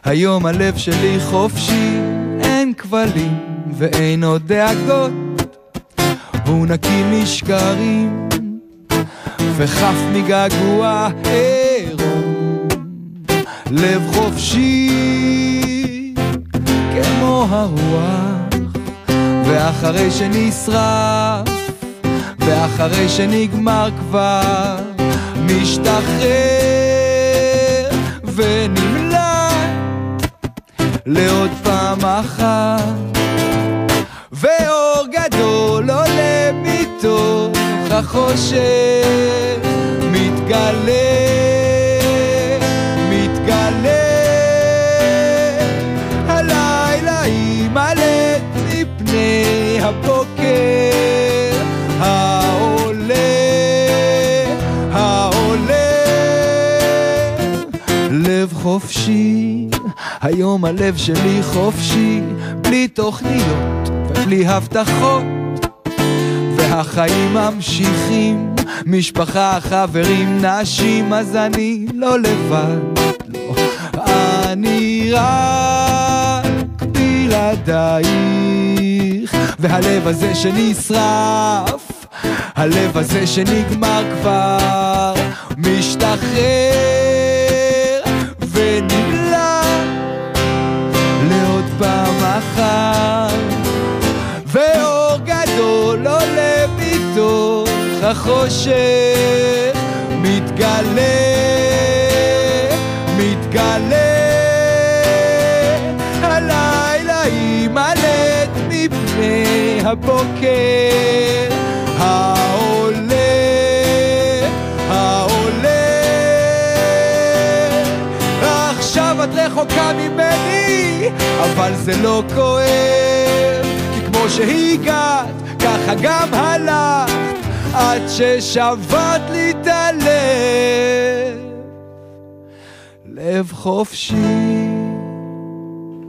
היום הלב שלי חופשי, אין כבלים ואין עוד דאגות, הוא נקי משקרים וחף מגעגוע עירום. לב חופשי כמו הרוח, ואחרי שנשרף ואחרי שנגמר כבר משתחרר ונמלא לעוד פעם אחת, ואור גדול עולה מתוך החושך, מתגלה הלילה יימלט מפני הבוקר העולה לב חופשי, היום הלב שלי חופשי, בלי תוכניות ובלי הבטחות, והחיים ממשיכים, משפחה, חברים, נשים, אז אני לא לבד, לא, אני רק בלעדייך. והלב הזה שנשרף, הלב הזה שנגמר כבר, משתחרר ונמלא לעוד פעם אחת, ואור גדול עולה מתוך החושך, מתגלה הלילה יימלט מפני הבוקר העולה. עכשיו את רחוקה ממני, אבל זה לא כואב, כי כמו שהגעת ככה גם הלכת, עד ששברת לי את הלב. לב חופשי